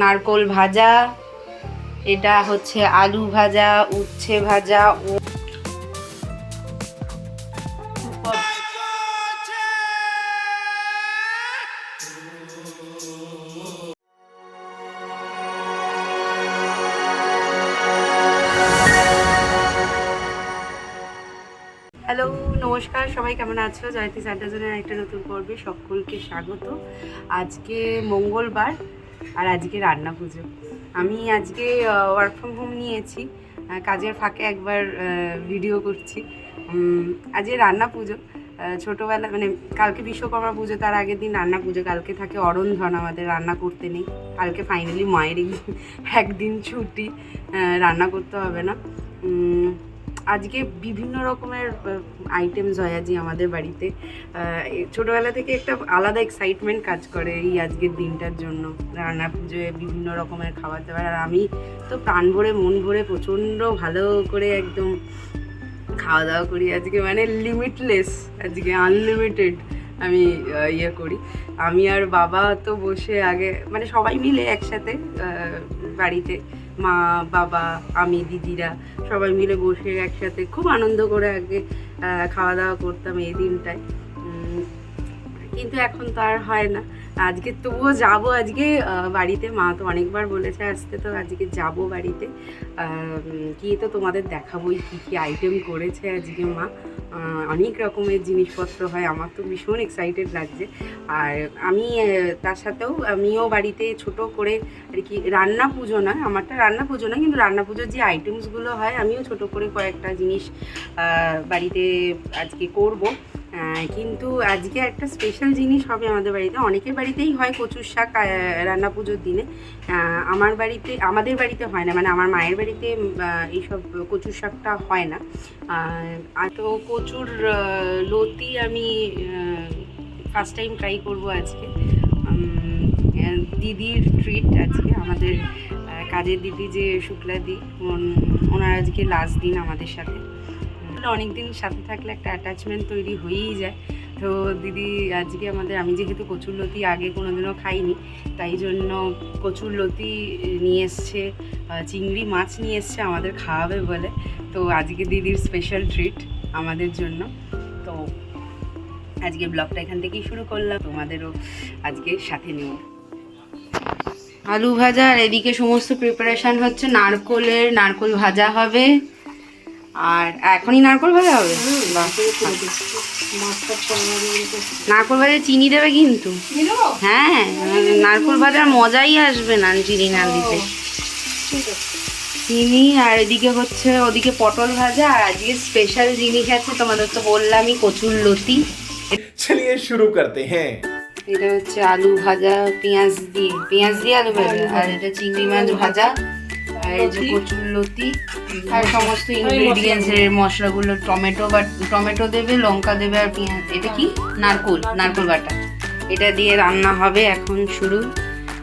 নারকোল ভাজা, এটা হচ্ছে আলু ভাজা, উচ্ছে ভাজা ও হ্যালো নমস্কার, সবাই কেমন আছো? জয়তী স্যান্টাজনের একটা নতুন পর্বে সকলকে স্বাগত। আজকে মঙ্গলবার আর আজকে রান্না পুজো। আমি আজকে ওয়ার্ক ফ্রম হোম নিয়েছি, কাজের ফাঁকে একবার ভিডিও করছি। আজকে রান্না পুজো। ছোটোবেলা মানে কালকে বিশ্বকর্মা পুজো, তার আগের দিন রান্না পুজো, কালকে থাকে অরন্ধন, আমাদের রান্না করতে নেই। কালকে ফাইনালি মায়ের একদিন ছুটি, রান্না করতে হবে না। আজকে বিভিন্ন রকমের আইটেমস হয় আজকে আমাদের বাড়িতে। ছোটোবেলা থেকে একটা আলাদা এক্সাইটমেন্ট কাজ করে এই আজকের দিনটার জন্য। রান্না পুজোয় বিভিন্ন রকমের খাবার দাবার, আর আমি তো প্রাণ ভরে মন ভরে প্রচণ্ড ভালো করে একদম খাওয়া দাওয়া করি আজকে, মানে লিমিটলেস, আজকে আনলিমিটেড আমি ইয়ে করি। আমি আর বাবা তো বসে আগে মানে সবাই মিলে একসাথে বাড়িতে, মা বাবা আমি দিদিরা সবাই মিলে বসে একসাথে খুব আনন্দ করে আগে খাওয়া দাওয়া করতাম এই দিনটায়। কিন্তু এখন তো আর হয় না। আজকে তবুও যাবো আজকে বাড়িতে, মা তো অনেকবার বলেছে আসতে, তো আজকে যাব বাড়িতে। গিয়ে তো তোমাদের দেখাবোই কী কী আইটেম করেছে আজকে মা। অনেক রকমের জিনিসপত্র হয়, আমার তো ভীষণ এক্সাইটেড লাগছে। আর আমি তার সাথেও আমিও বাড়িতে ছোট করে আর কি, রান্না পুজো নয় আমারটা, রান্না পুজো নয় কিন্তু রান্না পুজোর যে আইটেমসগুলো হয় আমিও ছোট করে কয়েকটা জিনিস বাড়িতে আজকে করব। কিন্তু আজকে একটা স্পেশাল জিনিস হবে আমাদের বাড়িতে। অনেকের বাড়িতেই হয় কচুর শাক রান্না পুজোর দিনে, আমাদের বাড়িতে হয় না, মানে আমার মায়ের বাড়িতে এইসব কচুর শাকটা হয় না। আর তো কচুর লতি আমি ফার্স্ট টাইম ট্রাই করবো আজকে। দিদির ট্রিট আজকে, আমাদের কাজের দিদি যে শুক্লাদি, ওনার আজকে লাস্ট দিন আমাদের সাথে। অনেক দিন সাথে থাকলে একটা অ্যাটাচমেন্ট তৈরি হয়েই যায়। তো দিদি আজকে আমাদের, আমি যেহেতু কচুরলতি আগে কোনোদিনও খাইনি, তাই জন্য কচুরলতি নিয়ে এসছে, চিংড়ি মাছ নিয়ে এসছে আমাদের খাওয়াবে বলে। তো আজকে দিদির স্পেশাল ট্রিট আমাদের জন্য। তো আজকে ব্লগটা এখান থেকেই শুরু করলাম, তোমাদেরও আজকে সাথে নেব। আলু ভাজা, আর এদিকে সমস্ত প্রিপারেশান হচ্ছে নারকোল ভাজা হবে। আর এখনই নারকোল ভাজা হবে? নারকোল ভাজা চিনি দেবে কিন্তু, হ্যাঁ নারকোল ভাজার মজাই আসবে না চিনি না দিতে। চিনি, আর এদিকে হচ্ছে ওদিকে পটল ভাজা, আর আজকে স্পেশাল জিনিস আছে, তোমাদের তো বললামই কচুরলতি। চলিয়ে শুরু করতে হ্যাঁ। এটা হচ্ছে আলু ভাজা, পেঁয়াজ দিয়ে আলু ভাজা, আর এটা চিংড়ি মাছ ভাজা, আর এই যে কচুরলতি, আর সমস্ত ইনগ্রেডিয়েন্টস এর মশলাগুলো, টমেটো দেবে, লঙ্কা দেবে, আর পেঁয়াজ। এটা কি নারকোল বাটা, এটা দিয়ে রান্না হবে। এখন শুরু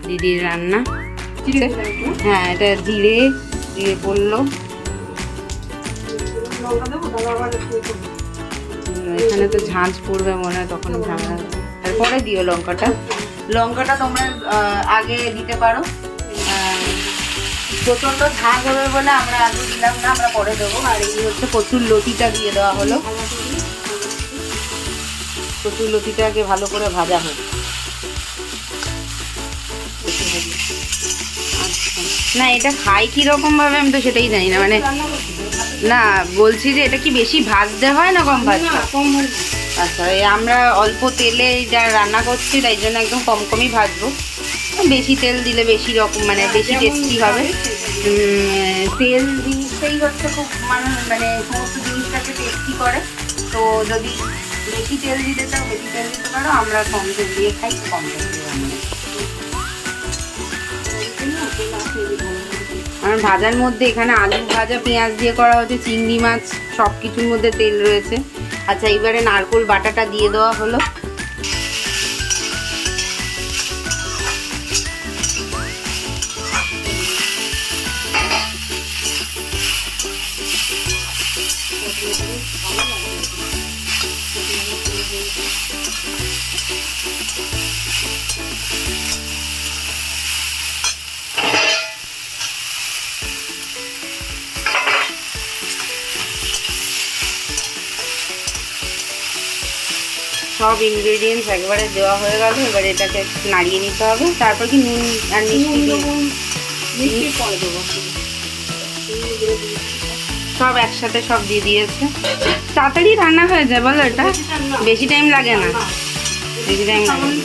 দিদির রান্না। হ্যাঁ, এটা জিরে পড়লো, এখানে তো ঝাঁঝ পড়বে মনে হয়, তখন ঝামেলা। তারপরে দিও লঙ্কাটা তোমরা আগে দিতে পারো। প্রচণ্ড ঝাঁঝ হবে বলে আমরা আলু দিলাম না, আমরা পরে দেবো। আর এই হচ্ছে কচুরলতিটা দিয়ে দেওয়া হলো, কচুরলতিটাকে ভালো করে ভাজা হবে। না এটা খাই কীরকম ভাবে আমি তো সেটাই জানি না, মানে না বলছি যে এটা কি বেশি ভাজতে হয় না কম ভাজতে? আচ্ছা, আমরা অল্প তেলে যা রান্না করছি তাই জন্য একদম কমই ভাজবো। বেশি তেল দিলে বেশি রকম মানে বেশি টেস্টি হবে। তেল জিনিসটাই হচ্ছে খুব মানে সমস্ত জিনিসটাকে টেস্টি করে। তো যদি বেশি তেল দিতে চাও বেশি তেল দিতে পারো, আমরা কম তেল দিয়ে খাই, কম তেল দিয়ে রান্না। আর ভাজার মধ্যে এখানে আলু ভাজা পেঁয়াজ দিয়ে করা হচ্ছে, চিংড়ি মাছ সব কিছুর মধ্যে তেল রয়েছে। আচ্ছা, এবারে নারকোল বাটাটা দিয়ে দেওয়া হলো। সব ইনগ্রেডিয়েন্টস একবারে দেওয়া হয়ে গেল। এবারে এটাকে একটু নাড়িয়ে নিতে হবে। তারপর কি নুন আর মিষ্টি পরে দেবো। সব একসাথে সব দিয়ে দিয়েছে। তাড়াতাড়ি রান্না হয়ে যায় বলো, এটা বেশি টাইম লাগে না, বেশি টাইম লাগে না।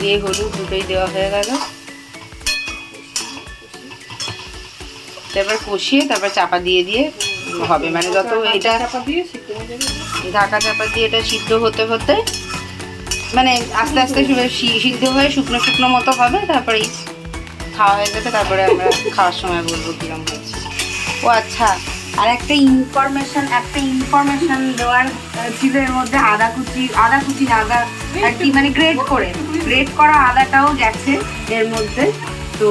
জিরে হলুদ দুটোই দেওয়া হয়ে গেল। তারপর কষিয়ে তারপর চাপা দিয়ে দিয়ে হবে, মানে যত এটা ঢাকা চাপা দিয়ে এটা সিদ্ধ হতে হতে মানে আস্তে আস্তে সিদ্ধ হয়ে শুকনো শুকনো মতো হবে। তারপরে খাওয়া হয়ে যাবে। তারপরে আমরা খাওয়ার সময় বলবো কিরম হয়েছে। ও আচ্ছা, আর একটা ইনফরমেশন দেওয়ার ছিল এর মধ্যে। আদা কুচি না, আদা একটি মানে গ্রেট করা আদাটাও গেছে এর মধ্যে। তো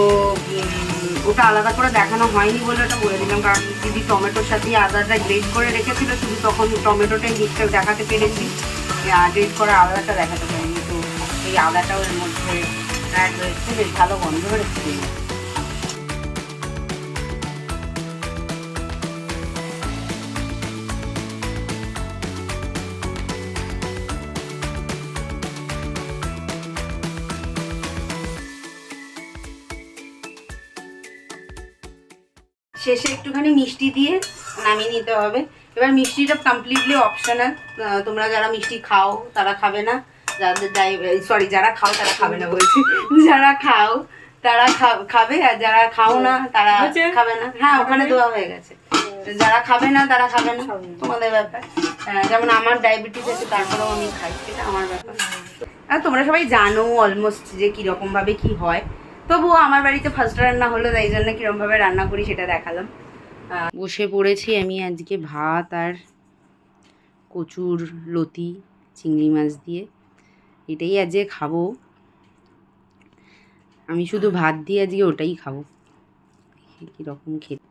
ওটা আলাদা করে দেখানো হয়নি বলে ওটা বলে দিলাম, কারণ দিদি টমেটোর সাথে আদাটা গ্রেট করে রেখেছিল, শুধু তখন টমেটোটাই দিকটা দেখাতে পেরেছি, গ্রেট করা আদাটা দেখাতে পারিনি। তো এই আদাটাও এর মধ্যে অ্যাড হয়েছে, বেশ ভালো গন্ধ বেরোচ্ছে। শেষে একটুখানি মিষ্টি দিয়ে নামিয়ে নিতে হবে। এবার মিষ্টিটা কমপ্লিটলি অপশনাল, তোমরা যারা মিষ্টি খাও তারা খাবে না, যারা খাও তারা খাবে না বলছি, যারা খাও তারা খাবে, আর যারা খাও না তারা খাবে না। হ্যাঁ, ওখানে দেওয়া হয়ে গেছে। যারা খাবে না তারা খাবে না, তোমাদের ব্যাপার। যেমন আমার ডায়াবেটিস আছে, তারপরেও আমি খাই, সেটা আমার ব্যাপার। আর তোমরা সবাই জানো অলমোস্ট যে কীরকম ভাবে কি হয়। তবুও আমার বাড়িতে ফার্স্ট রান্না হলো, তাই জন্য কীরকমভাবে রান্না করি সেটা দেখালাম। বসে পড়েছি আমি আজকে ভাত আর কচুর লতি চিংড়ি মাছ দিয়ে, এটাই আজকে খাবো। আমি শুধু ভাত দিয়ে আজকে ওটাই খাবো। কীরকম খেতে,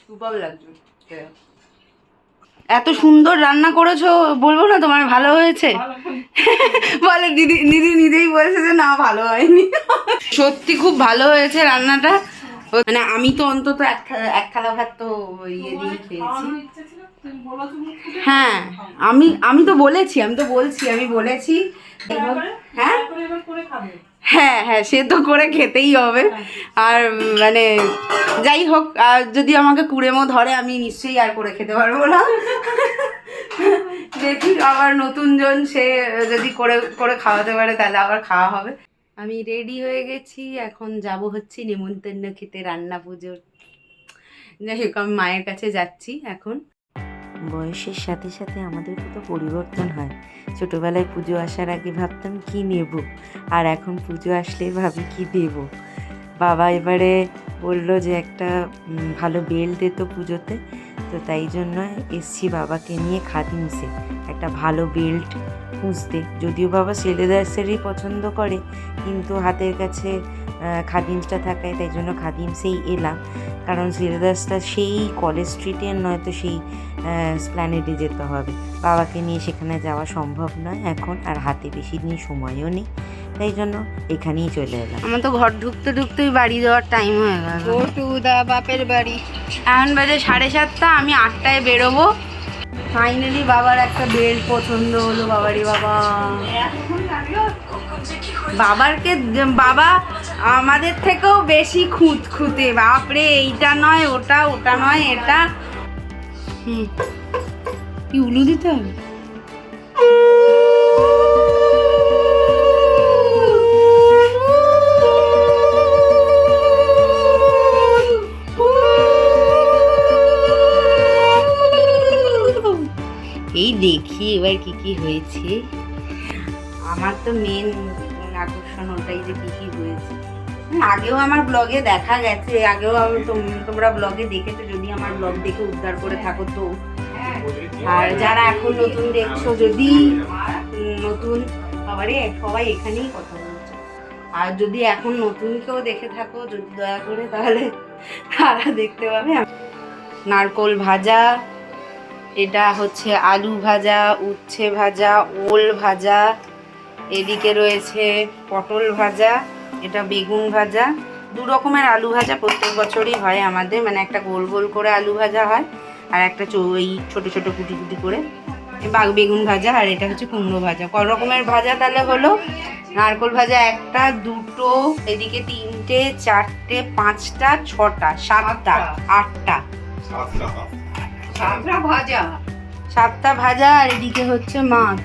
সুপার লাগছে। এত সুন্দর রান্না করেছো, বলবো না তোমার ভালো হয়েছে? বলে দিদি নিজেই বলেছে যে না ভালো হয়নি। সত্যি খুব ভালো হয়েছে রান্নাটা। মানে আমি তো অন্তত এক থালা ভাত তো ইয়ে দিয়ে খেয়েছি। হ্যাঁ, আমি তো বলেছি, আমি বলেছি। হ্যাঁ হ্যাঁ, সে তো করে খেতেই হবে। আর মানে যাই হোক, আর যদি আমাকে কুড়েমো ধরে আমি নিশ্চয়ই আর করে খেতে পারবো না। দেখি আবার নতুন জন সে যদি করে খাওয়াতে পারে তাহলে আবার খাওয়া হবে। আমি রেডি হয়ে গেছি, এখন যাব হচ্ছে নেমন্তন্ন খেতে, রান্না পুজোর। যাই হোক, আমি মায়ের কাছে যাচ্ছি এখন। বয়সের সাথে সাথে আমাদের তো পরিবর্তন হয়। ছোটোবেলায় পুজো আসার আগে ভাবতাম কি নেব, আর এখন পুজো আসলে ভাবি কি দেব। বাবা এবারে বললো যে একটা ভালো বেল্ট দে তো পুজোতে, তো তাই জন্য এসছি বাবাকে নিয়ে খাদিমসে একটা ভালো বেল্ট খুঁজতে। যদিও বাবা সেলেদার্সেরই পছন্দ করে, কিন্তু হাতের কাছে খাদিমসটা থাকায় তাই জন্য খাদিমসেই এলাম। কারণ সেলেদার্সটা সেই কলেজ স্ট্রিটের নয়, তো সেই স্প্ল্যানেডে যেতে হবে। বাবাকে নিয়ে সেখানে যাওয়া সম্ভব নয় এখন, আর হাতে বেশি দিন সময়ও নেই, তাই জন্য এখানেই চলে এলাম। আমার তো ঘর ঢুকতেই বাড়ি যাওয়ার টাইম হয়ে গেল। বাপের বাড়ি এখন বাজে 7:30, আমি 8টায় বেরোবো। ফাইনালি বাবার একটা বেল্ট পছন্দ হলো। বাবারে বাবা, বাবা আমাদের থেকেও বেশি খুঁতে। বাপরে, এইটা নয় ওটা, ওটা নয় এটা। কি উলু দিতে হবে? এই দেখি এবার কি হয়েছে। আমার তো মেন আকর্ষণ ওটাই যে কি হয়েছে। আগেও আমার ব্লগে দেখা গেছে, আগেও তোমরা ব্লগে দেখেছো, যদি আমার ব্লগ দেখে উদ্ধার করে থাকো তো। আর যারা এখন নতুন দেখছো, যদি নতুন সবাই এখানেই কথা বলছে। আর যদি এখন নতুন কেউ দেখে থাকো যদি দয়া করে, তাহলে তারা দেখতে পাবে। নারকোল ভাজা, এটা হচ্ছে আলু ভাজা, উচ্ছে ভাজা, ওল ভাজা, এদিকে রয়েছে পটল ভাজা, এটা বেগুন ভাজা। 2 রকমের আলু ভাজা প্রত্যেক বছরই হয় আমাদের, মানে একটা গোল গোল করে আলু ভাজা হয় আর একটা এই ছোট ছোট কুটি কুটি করে বেগুন ভাজা, আর এটা হচ্ছে কুমড়ো ভাজা। ক রকমের ভাজা তাহলে হলো? নারকোল ভাজা 1টা, 2টো, এদিকে 3টে, 4টে, 5টা, 6টা, 7টা, 8টা, 7টা ভাজা। আর এদিকে হচ্ছে মাছ,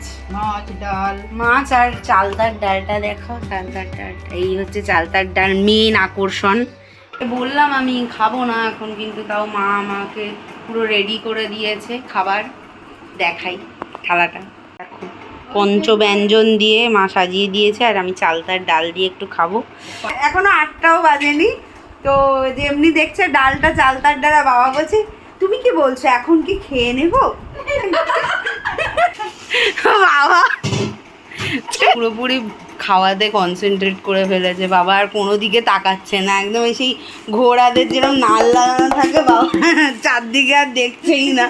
ডাল, মাছ আর চালতার ডালটা দেখো, চালতার ডালটা, এই হচ্ছে চালতার ডাল, মেন আকর্ষণ। বললাম আমি খাবো না এখন, কিন্তু তাও মা আমাকে পুরো রেডি করে দিয়েছে খাবার। দেখাই থালাটা, দেখো পঞ্চব্যঞ্জন দিয়ে মা সাজিয়ে দিয়েছে, আর আমি চালতার ডাল দিয়ে একটু খাবো। এখনো 8টাও বাজেনি, তো যেমনি দেখছে ডালটা চালতার ডাল, বাবা বলছে তুমি কি বলছো এখন কি খেয়ে নেবো? বাবা পুরোপুরি খাওয়াতে কনসেন্ট্রেট করে ফেলেছে বাবা, আর কোনো দিকে তাকাচ্ছে না, একদম সেই ঘোড়াদের যেরকম নাল লাগানো থাকে বাবা, চারদিকে আর দেখছেই না।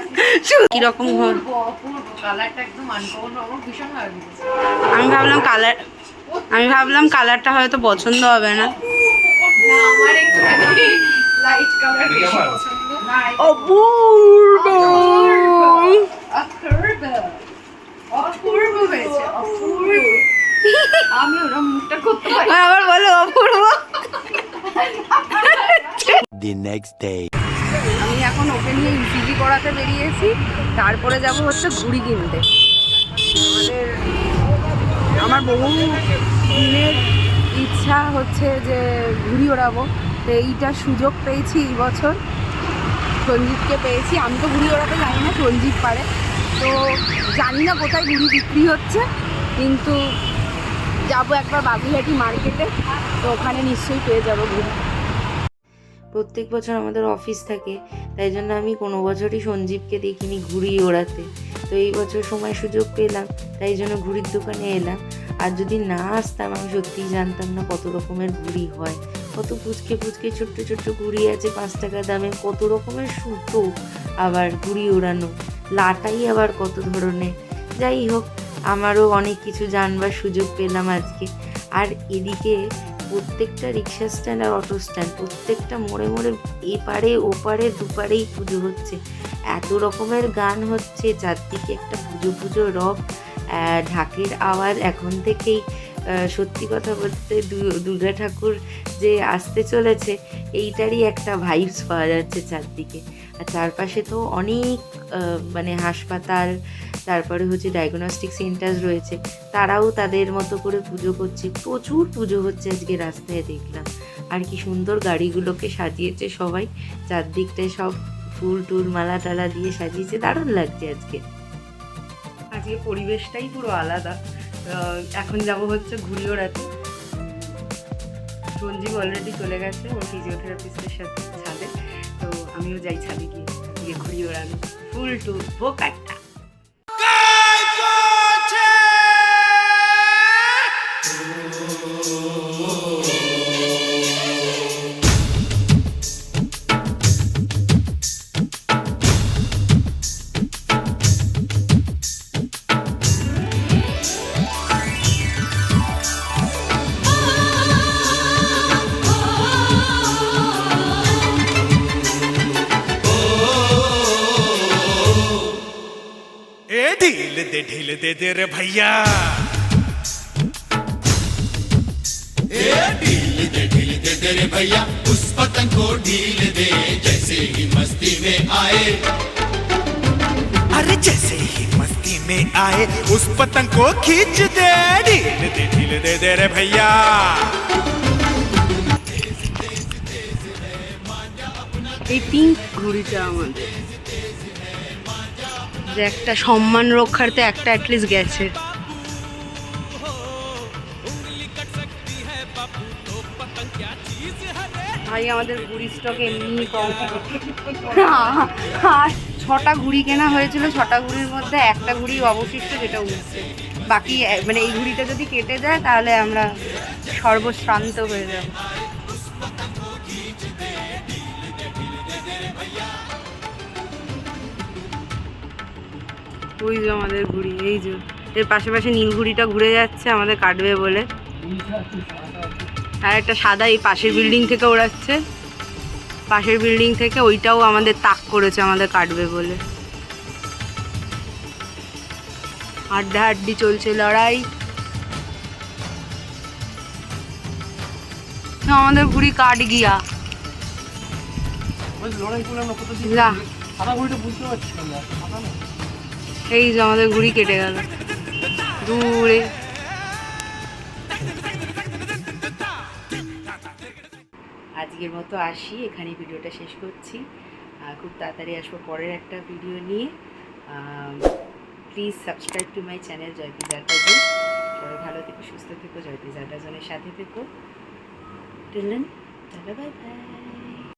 কিরকম আমি ভাবলাম কালারটা হয়তো পছন্দ হবে না। অপূর্ব অপূর্ব হয়েছে, অপূর্ব। আমি ওরা মুখটা করতে পারি, আবার বলো অপূর্ব। The next day. আমি এখন ওপেনলি ইসিজি করাতে বেরিয়েছি, তারপরে যাব হচ্ছে ঘুড়ি কিনতে। আমার বহু দিনের ইচ্ছা হচ্ছে যে ঘুড়ি ওড়াবো, তো এইটা সুযোগ পেয়েছি এই বছর, সঞ্জীবকে পেয়েছি। আমি তো ঘুড়ি ওড়াতে জানি না, সঞ্জীব পারে, তো জানি না কোথায় ঘুড়ি বিক্রি হচ্ছে, কিন্তু যাবো একবার বাগুইহাটি মার্কেটে, তো ওখানে নিশ্চয়ই পেয়ে যাবো ঘুড়ি। প্রত্যেক বছর আমাদের অফিস থাকে, তাই জন্য আমি কোনো বছরই সঞ্জীবকে দেখিনি ঘুড়ি ওড়াতে। তো এই বছর সময় সুযোগ পেলাম, তাই জন্য ঘুড়ির দোকানে এলাম। আর যদি না আসতাম আমি সত্যিই জানতাম না কত রকমের ঘুড়ি হয়, কত পুচকে পুচকে ছোট্ট ছোট্ট ঘুড়ি আছে 5 টাকা দামে, কত রকমের সুতো, আবার ঘুড়ি ওড়ানো, লাটাই আবার কত ধরনের। যাই হোক, আমারও অনেক কিছু জানবার সুযোগ পেলাম আজকে। আর এদিকে প্রত্যেকটা রিক্সা স্ট্যান্ড আর অটো স্ট্যান্ড, প্রত্যেকটা মোড়ে মোড়ে এপারে ওপারে দুপারেই পুজো হচ্ছে, এত রকমের গান হচ্ছে, চারদিকে একটা পুজো পুজো রব, ঢাকের আওয়াজ এখন থেকেই। সত্যি কথা বলতে দুর্গা ঠাকুর যে আসতে চলেছে এইটারই একটা ভাইবস পাওয়া যাচ্ছে চারদিকে। আর চারপাশে তো অনেক মানে হাসপাতাল, তারপরে হচ্ছে ডায়াগনস্টিক সেন্টার রয়েছে, তারাও তাদের মতো করে পুজো করছে, প্রচুর পুজো হচ্ছে আজকে রাস্তায় দেখলাম। আর কি সুন্দর গাড়িগুলোকে সাজিয়েছে সবাই, চারদিকটায় সব ফুল টুল মালা টালা দিয়ে সাজিয়েছে, দারুণ লাগছে আজকে। আজকে পরিবেশটাই পুরো আলাদা। এখন যাব হচ্ছে ঘুড়ি ওড়াতে। সঞ্জীব অলরেডি চলে গেছে ওর ফিজিওথেরাপিস্টের সাথে ছাদে, তো আমিও যাই ছাদে গিয়ে ঘুড়ি ওড়ানো, ফুল টু ভোকাট্টা। ढील दे रे भैया, ढील दे रे भैया, उस पतंग को ढील दे, जैसे ही मस्ती में आए, अरे जैसे ही मस्ती में आए उस पतंग को खींच दे, ढील दे रे भैया। এই পিঙ্ক ঘুড়িটা আমাদের যে একটা সম্মান রক্ষার্থে একটা অ্যাটলিস্ট গেছে। ভাই আমাদের ঘুড়ি স্টক এমনি কম, আর 6টা ঘুড়ি কেনা হয়েছিল, 6টা ঘুড়ির মধ্যে একটা ঘুড়ি অবশিষ্ট যেটা উঠছে। বাকি মানে এই ঘুড়িটা যদি কেটে যায় তাহলে আমরা সর্বশ্রান্ত হয়ে যাব। ওই যে আমাদের ঘুড়ি, এই যে এর পাশে নীল ঘুড়িটা ঘুরে যাচ্ছে, আমাদের কাটবে বলে। আর একটা সাদা এই পাশের বিল্ডিং থেকে ওড়াচ্ছে, পাশের বিল্ডিং থেকে, ওইটাও আমাদের তাক করেছে আমাদের কাটবে বলে। হাড্ডাহাড্ডি চলছে লড়াই। আমাদের ঘুড়ি কাট গিয়া যা। এই যে আমাদের ঘুড়ি কেটে গেল দূরে। আজকের মতো আসি, এখানেই ভিডিওটা শেষ করছি। খুব তাড়াতাড়ি আসবো পরের একটা ভিডিও নিয়ে। Please subscribe to my channel Jayati Jatajan. সবাই ভালো থেকো, সুস্থ থেকো, জয়তি জাটাজনের সাথে থেকো। Till then, tata, bye by.